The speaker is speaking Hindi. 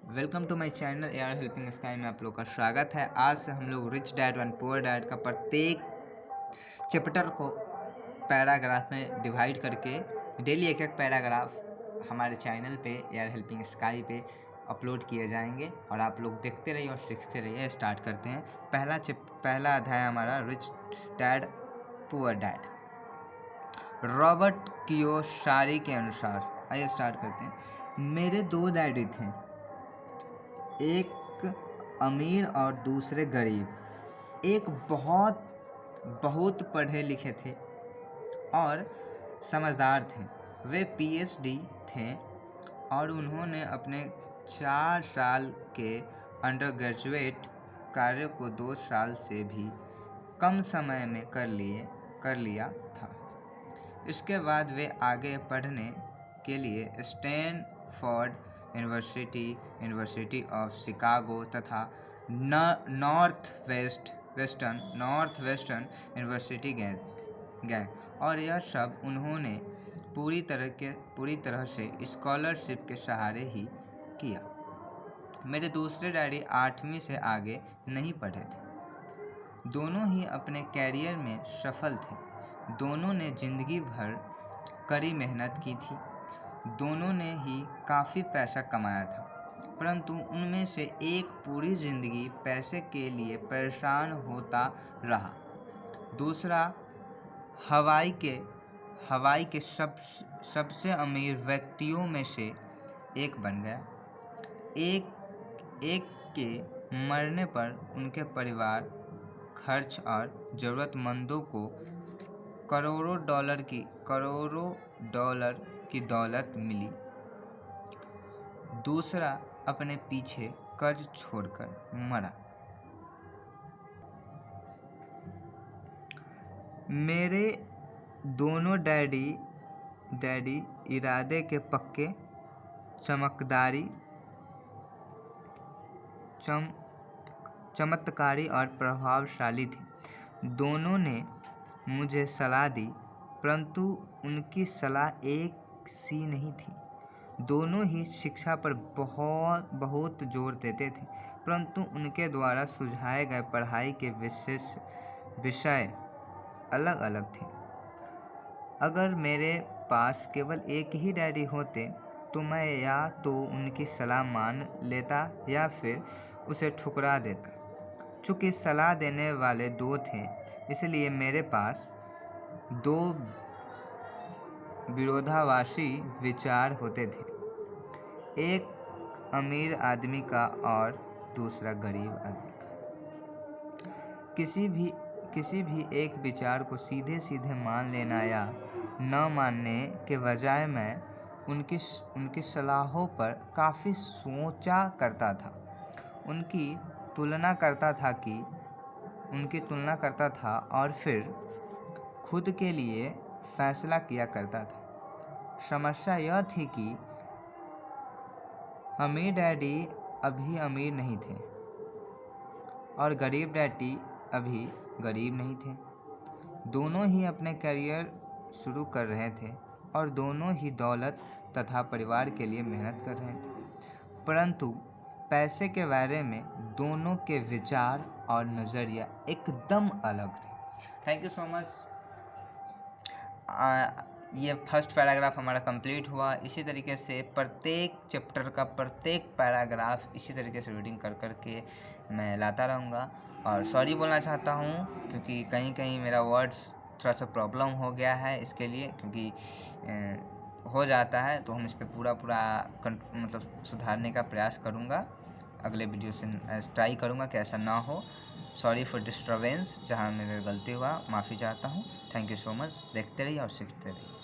Welcome to my channel AR helping sky में आप लोग का स्वागत है। आज से हम लोग rich dad and poor dad का प्रत्येक चैप्टर को पैराग्राफ में डिवाइड करके डेली एक एक पैराग्राफ हमारे चैनल पे एआर हेल्पिंग स्काई पे अपलोड किए जाएंगे और आप लोग देखते रहिए और सीखते रहिए। स्टार्ट करते हैं। पहला अध्याय हमारा rich dad poor dad. Robert Kiyosaki के अनुसार, आइए स्टार्ट करते हैं। मेरे दो डैडी थे, एक अमीर और दूसरे गरीब। एक बहुत पढ़े लिखे थे और समझदार थे। वे पीएचडी थे और उन्होंने अपने 4 साल के अंडरग्रेजुएट कार्य को 2 साल से भी कम समय में कर लिया था। इसके बाद वे आगे पढ़ने के लिए स्टैनफोर्ड यूनिवर्सिटी ऑफ शिकागो तथा नॉर्थ वेस्टर्न यूनिवर्सिटी गए और यह सब उन्होंने पूरी तरह से स्कॉलरशिप के सहारे ही किया। मेरे दूसरे डैडी 8वीं से आगे नहीं पढ़े थे। दोनों ही अपने कैरियर में सफल थे। दोनों ने जिंदगी भर कड़ी मेहनत की थी। दोनों ने ही काफ़ी पैसा कमाया था, परंतु उनमें से एक पूरी ज़िंदगी पैसे के लिए परेशान होता रहा। दूसरा हवाई के सबसे अमीर व्यक्तियों में से एक बन गया। एक के मरने पर उनके परिवार खर्च और ज़रूरतमंदों को करोड़ों डॉलर की दौलत मिली। दूसरा अपने पीछे कर्ज छोड़कर मरा। मेरे दोनों डैडी इरादे के पक्के, चमत्कारी और प्रभावशाली थे। दोनों ने मुझे सलाह दी, परंतु उनकी सलाह एक सी नहीं थी। दोनों ही शिक्षा पर बहुत जोर देते थे, परंतु उनके द्वारा सुझाए गए पढ़ाई के विषय अलग अलग थे। अगर मेरे पास केवल एक ही डैडी होते तो मैं या तो उनकी सलाह मान लेता या फिर उसे ठुकरा देता। चूँकि सलाह देने वाले 2 थे, इसलिए मेरे पास 2 विरोधाभासी विचार होते थे, एक अमीर आदमी का और दूसरा गरीब आदमी का। किसी भी एक विचार को सीधे मान लेना या न मानने के बजाय मैं उनकी सलाहों पर काफ़ी सोचा करता था। उनकी तुलना करता था और फिर खुद के लिए फैसला किया करता था। समस्या यह थी कि अमीर डैडी अभी अमीर नहीं थे और गरीब डैडी अभी गरीब नहीं थे। दोनों ही अपने करियर शुरू कर रहे थे और दोनों ही दौलत तथा परिवार के लिए मेहनत कर रहे थे, परंतु पैसे के बारे में दोनों के विचार और नज़रिया एकदम अलग थे। Thank you so much. ये फर्स्ट पैराग्राफ हमारा कंप्लीट हुआ। इसी तरीके से प्रत्येक चैप्टर का प्रत्येक पैराग्राफ इसी तरीके से रीडिंग कर के मैं लाता रहूँगा। और सॉरी बोलना चाहता हूँ क्योंकि कहीं मेरा वर्ड्स थोड़ा सा प्रॉब्लम हो गया है, इसके लिए क्योंकि हो जाता है, तो हम इस पर पूरा मतलब सुधारने का प्रयास करूँगा। अगले वीडियो से ट्राई करूँगा कि ऐसा ना हो। सॉरी फॉर डिस्टर्बेंस, जहाँ मेरे गलती हुआ माफ़ी चाहता हूँ। Thank you so much. देखते रहिए और सीखते रहिए।